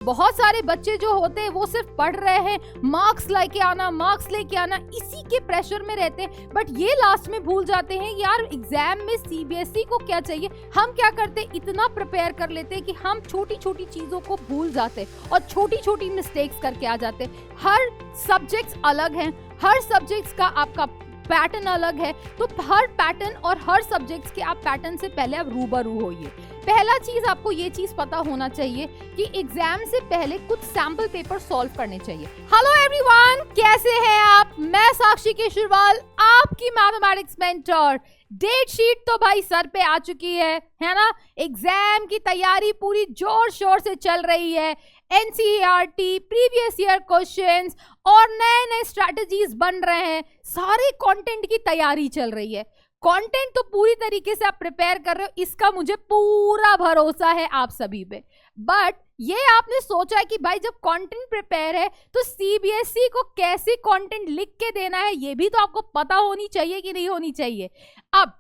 बहुत सारे बच्चे जो होते हैं वो सिर्फ पढ़ रहे हैं, मार्क्स लेके आना इसी के प्रेशर में रहते हैं, बट ये लास्ट में भूल जाते हैं यार एग्जाम में सीबीएसई को क्या चाहिए। हम क्या करते हैं, इतना प्रिपेयर कर लेते हैं कि हम छोटी छोटी चीजों को भूल जाते हैं और छोटी छोटी मिस्टेक्स करके आ जाते हैं। हर सब्जेक्ट्स अलग हैं, हर सब्जेक्ट्स का आपका पैटर्न अलग है, तो हर पैटर्न और हर सब्जेक्ट्स के आप पैटर्न से पहले आप रूबरू होइए। पहला चीज आपको ये चीज पता होना चाहिए कि एग्जाम से पहले कुछ सैंपल पेपर सॉल्व करने चाहिए। हेलो एवरीवन, कैसे हैं आप? मैं साक्षी केशरवाल, आपकी मैथमेटिक्स मेंटर। डेट शीट तो भाई सर पे आ चुकी है ना? एग्जाम की तैयारी पूरी जोर शोर से चल रही है। एनसीईआरटी, प्रीवियस ईयर क्वेश्चंस और नए नए स्ट्रैटेजीज बन रहे हैं, सारे कंटेंट की तैयारी चल रही है। कंटेंट तो पूरी तरीके से आप प्रिपेयर कर रहे हो, इसका मुझे पूरा भरोसा है आप सभी पे। बट ये आपने सोचा है कि भाई जब कंटेंट प्रिपेयर है तो सीबीएसई को कैसे कंटेंट लिख के देना है ये भी तो आपको पता होनी चाहिए कि नहीं होनी चाहिए। अब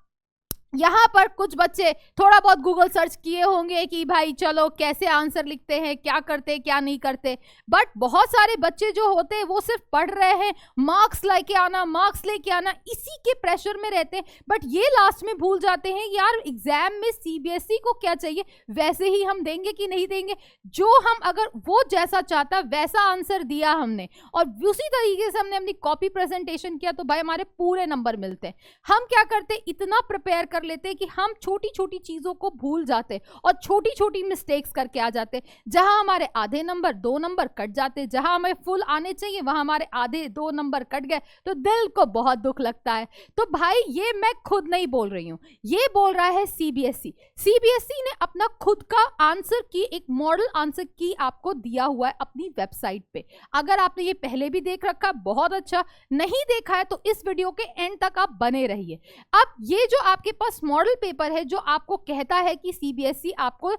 यहाँ पर कुछ बच्चे थोड़ा बहुत गूगल सर्च किए होंगे कि भाई चलो कैसे आंसर लिखते हैं, क्या करते क्या नहीं करते, बट बहुत सारे बच्चे जो होते हैं वो सिर्फ पढ़ रहे हैं, मार्क्स लेके आना इसी के प्रेशर में रहते हैं, बट ये लास्ट में भूल जाते हैं यार एग्जाम में सीबीएसई को क्या चाहिए, वैसे ही हम देंगे कि नहीं देंगे। जो हम अगर वो जैसा चाहता वैसा आंसर दिया हमने और उसी तरीके से हमने अपनी कॉपी प्रेजेंटेशन किया तो भाई हमारे पूरे नंबर मिलते हैं। हम क्या करते, इतना प्रिपेयर कर लेते हैं कि हम छोटी छोटी चीजों को भूल जाते और छोटी छोटी मिस्टेक्स करके आ जाते, जहां हमारे आधे नंबर 2 नंबर कट जाते, जहां हमें फुल आने चाहिए वहां हमारे आधे 2 नंबर कट गए, तो दिल को बहुत दुख लगता है। तो भाई ये मैं खुद नहीं बोल रही हूं, ये बोल रहा है सीबीएसई। सीबीएसई ने अपना खुद का आंसर की, एक मॉडल आंसर की आपको दिया हुआ है अपनी वेबसाइट पे। अगर आपने ये पहले भी देख रखा बहुत अच्छा, नहीं देखा है तो इस वीडियो के एंड तक आप बने रहिए। अब ये जो आपके पास मॉडल पेपर है जो आपको कहता है कि सीबीएसई आपको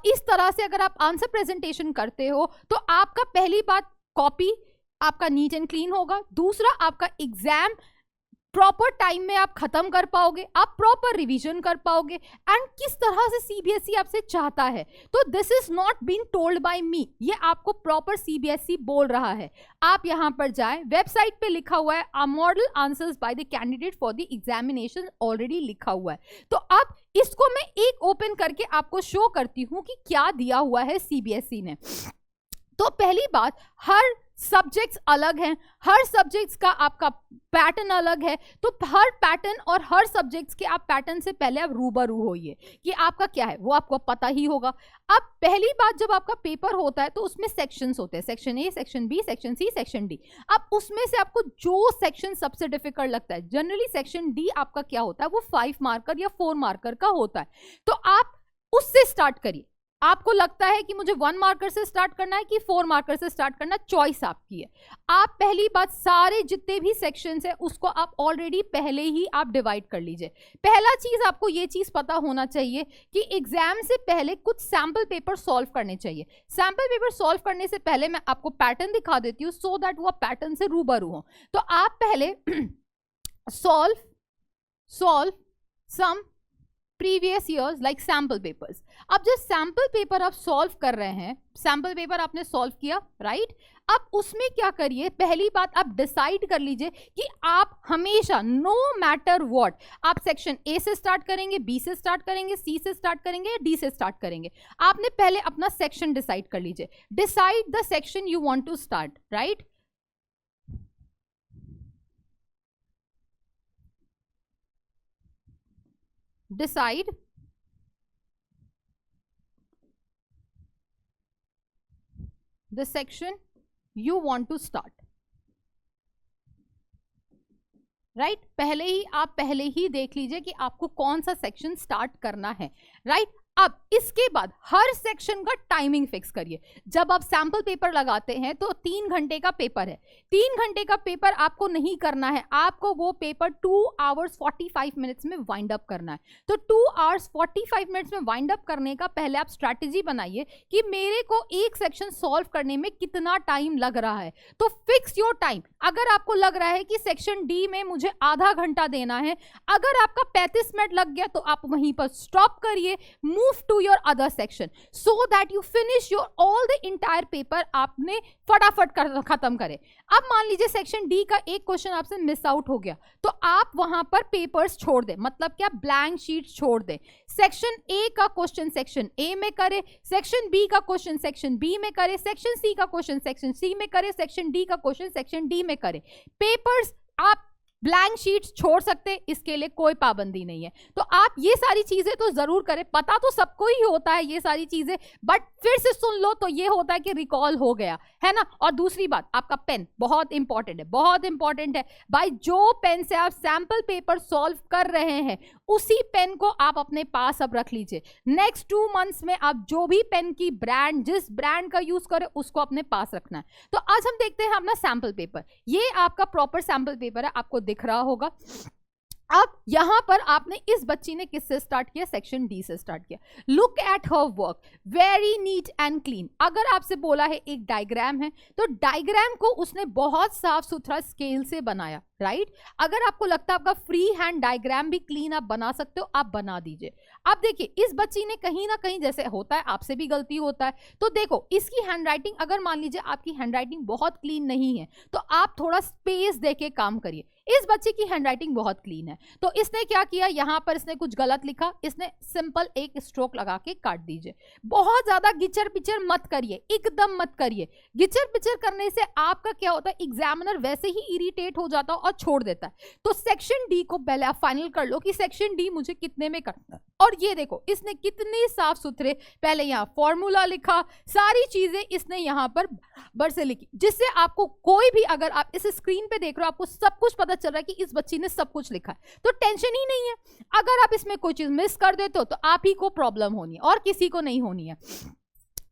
इस तरह से अगर आप आंसर प्रेजेंटेशन करते हो तो आपका पहली बात कॉपी आपका नीट एंड क्लीन होगा, दूसरा आपका एग्जाम प्रॉपर टाइम में आप खत्म कर पाओगे, आप प्रॉपर रिवीजन कर पाओगे, एंड किस तरह से सीबीएसई आपसे चाहता है। तो this is not been told by me, ये आपको प्रॉपर सीबीएसई बोल रहा है। आप यहां पर जाएं, वेबसाइट पे लिखा हुआ है model answers by the candidate for the examination, already लिखा हुआ है। तो अब इसको मैं एक ओपन करके आपको शो करती हूं कि क्या दिया हुआ है सीबीएसई ने। तो पहली बात, हर सब्जेक्ट्स अलग हैं, हर सब्जेक्ट्स का आपका पैटर्न अलग है, तो हर पैटर्न और हर सब्जेक्ट्स के आप पैटर्न से पहले आप रूबरू होइए कि आपका क्या है वो आपको पता ही होगा। अब पहली बात, जब आपका पेपर होता है तो उसमें सेक्शंस होते हैं, section A, section B, section C, section D. अब उसमें से आपको जो सेक्शन सबसे डिफिकल्ट लगता है, जनरली सेक्शन डी आपका क्या होता है वो 5 मार्कर या 4 मार्कर का होता है, तो आप उससे स्टार्ट करिए। आपको लगता है कि मुझे 1 मार्कर से स्टार्ट करना है कि 4 मार्कर से स्टार्ट करना, चॉइस आपकी है। आप पहली बात सारे जितने भी सेक्शंस है उसको आप ऑलरेडी पहले ही आप डिवाइड कर लीजिए। पहला चीज आपको ये चीज पता होना चाहिए कि एग्जाम से पहले कुछ सैंपल पेपर सॉल्व करने चाहिए। सैंपल पेपर सॉल्व करने से पहले मैं आपको पैटर्न दिखा देती हूँ सो दैट वो पैटर्न से रूबरू हो। तो आप पहले solve some previous years like sample papers. अब जब सैंपल पेपर आप सॉल्व कर रहे हैं, सैंपल पेपर आपने सॉल्व किया राइट, अब उसमें क्या करिए, पहली बात आप डिसाइड कर लीजिए कि आप हमेशा नो मैटर व्हाट, आप सेक्शन ए से स्टार्ट करेंगे, बी से स्टार्ट करेंगे, सी से स्टार्ट करेंगे या डी से स्टार्ट करेंगे। आपने पहले अपना सेक्शन डिसाइड कर लीजिए, decide the section you want to start right. Decide the section you want to start. Right पहले ही देख लीजिए कि आपको कौन सा सेक्शन स्टार्ट करना है राइट। अब इसके बाद हर सेक्शन का टाइमिंग फिक्स करिए। जब आप सैंपल पेपर लगाते हैं तो 3 घंटे का पेपर है, 3 घंटे का पेपर आपको नहीं करना है, आपको वो पेपर 2 आवर्स 45 मिनट्स में वाइंड अप करना है। तो 2 आवर्स 45 मिनट्स में वाइंड अप करने का पहले आप स्ट्रैटेजी बनाइए कि मेरे को एक सेक्शन सॉल्व करने में कितना टाइम लग रहा है। तो फिक्स योर टाइम। अगर आपको लग रहा है कि सेक्शन डी में मुझे आधा घंटा देना है, अगर आपका 35 मिनट लग गया तो आप वहीं पर स्टॉप करिए, move move to your other section so that you finish your all the entire paper, आपने फटाफट खत्म करे। अब मान लीजिए सेक्शन डी का एक क्वेश्चन आपसे मिस आउट हो गया, तो आप वहां पर पेपर्स छोड़ दें, मतलब क्या, ब्लैंक शीट छोड़ दें। सेक्शन ए का क्वेश्चन सेक्शन ए में करे, सेक्शन बी का क्वेश्चन सेक्शन बी में करे, सेक्शन सी का क्वेश्चन सेक्शन सी में करे, सेक्शन डी का क्वेश्चन सेक्शन डी में करे। पेपर्स आप ब्लैंक शीट्स छोड़ सकते, इसके लिए कोई पाबंदी नहीं है। तो आप ये सारी चीजें तो जरूर करें, पता तो सबको ही होता है ये सारी चीजें, बट फिर से सुन लो तो ये होता है कि रिकॉल हो गया है ना। और दूसरी बात, आपका पेन बहुत इंपॉर्टेंट है, बहुत इंपॉर्टेंट है भाई। जो पेन से आप सैंपल पेपर सॉल्व कर रहे हैं उसी पेन को आप अपने पास अब रख लीजिए। नेक्स्ट 2 मंथ्स में आप जो भी पेन की ब्रांड, जिस ब्रांड का यूज करें उसको अपने पास रखना है। तो आज हम देखते हैं अपना सैंपल पेपर। ये आपका प्रॉपर सैंपल पेपर है, आपको दिख रहा होगा। अब यहां पर आपने, इस बच्ची ने किससे स्टार्ट किया, सेक्शन डी से स्टार्ट किया। Look at her work, very neat and clean. अगर आपसे बोला है एक डायग्राम है, तो डायग्राम को उसने बहुत साफ सुथरा स्केल से बनाया, राइट। अगर आपको लगता है आपका फ्री हैंड डायग्राम भी क्लीन आप बना सकते हो, आप बना दीजिए। अब देखिए, इस बच्ची ने कहीं ना कहीं, जैसे होता है आपसे भी गलती होता है, तो देखो इसकी हैंडराइटिंग, अगर मान लीजिए आपकी हैंडराइटिंग बहुत क्लीन नहीं है तो आप थोड़ा स्पेस देके काम करिए। इस बच्चे की हैंडराइटिंग बहुत क्लीन है, तो इसने क्या किया, यहां पर इसने कुछ गलत लिखा, इसने सिंपल एक स्ट्रोक लगा के काट दीजिए। बहुत ज्यादा गिचर पिचर मत करिए, एकदम मत करिए। गिचर पिचर करने से आपका क्या होता है, एग्जामिनर वैसे ही इरिटेट हो जाता है और छोड़ देता है। तो सेक्शन डी को पहले आप फाइनल कर लो कि सेक्शन डी मुझे कितने में करना है। और ये देखो इसने कितने साफ सुथरे, पहले यहाँ फॉर्मूला लिखा, सारी चीजें इसने यहाँ पर बराबर से लिखी, जिससे आपको कोई भी, अगर आप इस स्क्रीन पे देख रहे हो आपको सब कुछ पता चल रहा है कि इस बच्ची ने सब कुछ लिखा है, तो टेंशन ही नहीं है। अगर आप इसमें कोई चीज मिस कर देते हो तो आप ही को प्रॉब्लम होनी है और किसी को नहीं होनी है।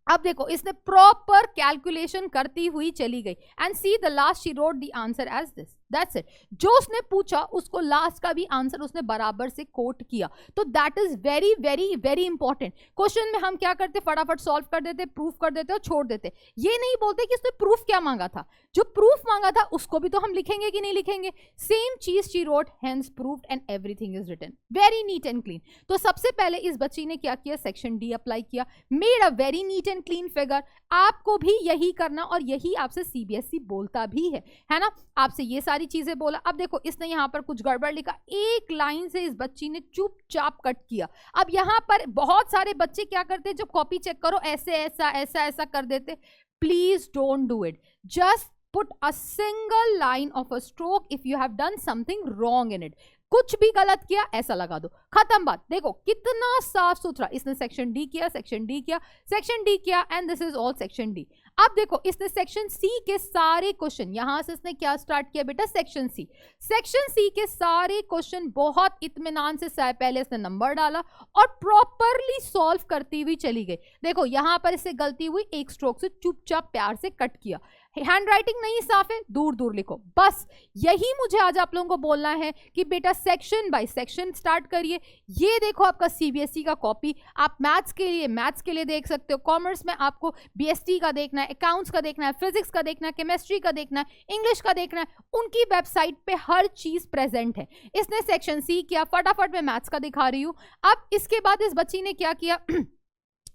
अब देखो इसने प्रॉपर कैलकुलेशन करती हुई चली गई, and see the last she wrote the answer as this, that's it. जो उसने पूछा उसको लास्ट का भी आंसर उसने बराबर से कोट किया, तो that is very very very important. Question में हम क्या करते, फटाफट सॉल्व कर देते, प्रूफ कर देते और छोड़ देते। ये नहीं बोलते कि उसने प्रूफ क्या मांगा था, जो प्रूफ मांगा था उसको भी तो हम लिखेंगे कि नहीं लिखेंगे। सेम चीज she wrote, hence proved and everything is written, very neat and clean. तो सबसे पहले इस बच्ची ने क्या किया, सेक्शन डी अप्लाई किया, made a very neat and clean figure. आपको भी यही करना, और यही आपसे सीबीएसई बोलता भी है ना, आपसे ये सारी चीजें बोला। अब देखो इसने यहाँ पर कुछ गड़बड़ लिखा, एक लाइन से इस बच्ची ने चुपचाप कट किया। अब यहाँ पर बहुत सारे बच्चे क्या करते हैं, जब कॉपी चेक करो ऐसे ऐसा ऐसा ऐसा कर देते। Please don't do it, just put a single line of a stroke if you have done something wrong in it. कुछ भी गलत किया ऐसा लगा दो, खत्म बात। देखो कितना साफ सुथरा, इसने सेक्शन डी किया, सेक्शन डी किया, सेक्शन डी किया, and this is all section D. अब देखो इसने सेक्शन सी के सारे क्वेश्चन, यहां से इसने क्या स्टार्ट किया बेटा, सेक्शन सी। सेक्शन सी के सारे क्वेश्चन बहुत इत्मीनान से पहले इसने नंबर डाला और प्रॉपरली सॉल्व करती हुई चली गई। देखो यहां पर इससे गलती हुई, एक स्ट्रोक से चुपचाप प्यार से कट किया। हैंड राइटिंग नहीं साफ है, दूर दूर लिखो, बस यही मुझे आज आप लोगों को बोलना है कि बेटा सेक्शन बाय सेक्शन स्टार्ट करिए। ये देखो आपका सीबीएसई का कॉपी, आप मैथ्स के लिए देख सकते हो, कॉमर्स में आपको बीएसटी का देखना है, अकाउंट्स का देखना है, फिजिक्स का देखना है, केमिस्ट्री का देखना है, इंग्लिश का देखना है, उनकी वेबसाइट पे हर चीज प्रेजेंट है। इसने सेक्शन सी किया, फटाफट मैं मैथ्स का दिखा रही हूं। अब इसके बाद इस बच्ची ने क्या किया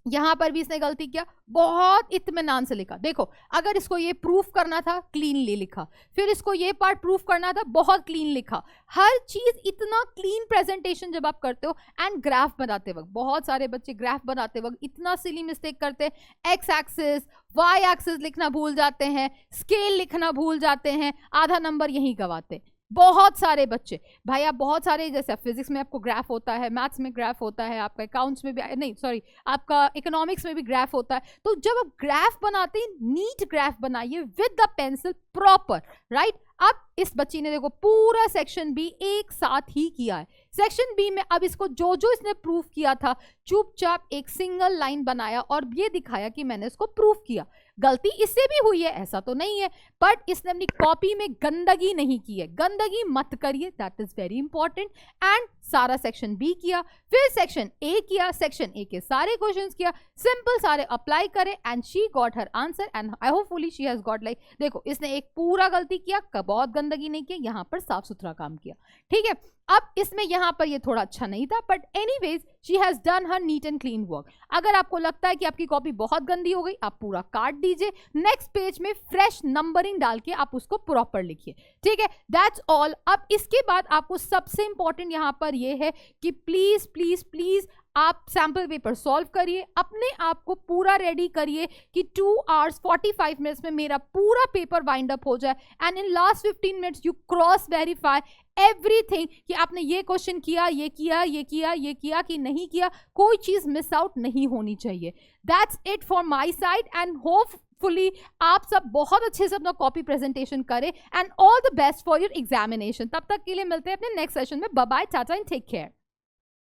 यहां पर भी इसने गलती किया, बहुत इत्मीनान से लिखा। देखो अगर इसको ये प्रूफ करना था, क्लीनली लिखा, फिर इसको ये पार्ट प्रूफ करना था, बहुत क्लीन लिखा। हर चीज इतना क्लीन प्रेजेंटेशन जब आप करते हो, एंड ग्राफ बनाते वक्त, बहुत सारे बच्चे ग्राफ बनाते वक्त इतना सिली मिस्टेक करते हैं, एक्स एक्सिस वाई एक्सिस लिखना भूल जाते हैं, स्केल लिखना भूल जाते हैं, आधा नंबर यहीं गवाते हैं। बहुत सारे बच्चे भाई, आप बहुत सारे, जैसे फिजिक्स में आपको ग्राफ होता है, मैथ्स में ग्राफ होता है, आपका अकाउंट्स में भी, नहीं सॉरी आपका इकोनॉमिक्स में भी ग्राफ होता है। तो जब आप ग्राफ बनाते हैं, नीट ग्राफ बनाइए with the pencil proper, right. अब इस बच्ची ने देखो पूरा सेक्शन बी एक साथ ही किया है। सेक्शन बी में अब इसको जो जो इसने प्रूफ किया था, चुपचाप एक सिंगल लाइन बनाया और ये दिखाया कि मैंने इसको प्रूफ किया। गलती इससे भी हुई है ऐसा तो नहीं है, बट इसने अपनी कॉपी में गंदगी नहीं की है। गंदगी मत करिए, that is very important. And सारा सेक्शन बी किया, फिर सेक्शन ए किया, सेक्शन ए के सारे क्वेश्चंस किया, सिंपल सारे अप्लाई करे, and she got her answer, and I hopefully she has got, like देखो इसने एक पूरा गलती किया, बहुत गंदगी नहीं की, यहाँ पर साफ सुथरा काम किया, ठीक है। अब इसमें यहाँ पर ये थोड़ा अच्छा नहीं था, but anyways she has done her NEET and clean work. अगर आपको लगता है कि आपकी कॉपी बहुत गंदी हो गई, आप पूरा काट दीजिए, नेक्स्ट पेज में फ्रेश नंबरिंग डाल के आप उसको प्रॉपर लिखिए, ठीक है। That's all. अब इसके बाद आपको सबसे इंपॉर्टेंट यहाँ पर ये है कि प्लीज प्लीज प्लीज आप सैम्पल पेपर सॉल्व करिए, अपने आप को पूरा रेडी करिए कि 2 hours 45 मिनट्स में मेरा पूरा पेपर वाइंड अप हो जाए, and in last 15 minutes you cross verify everything कि आपने ये क्वेश्चन किया, ये किया, ये किया, ये किया कि नहीं किया, कोई चीज मिस आउट नहीं होनी चाहिए। That's it for my side, and hopefully आप सब बहुत अच्छे से अपना कॉपी प्रेजेंटेशन करें, and all the best for your examination. तब तक के लिए मिलते हैं अपने नेक्स्ट सेशन में। Bye bye, tata and take care.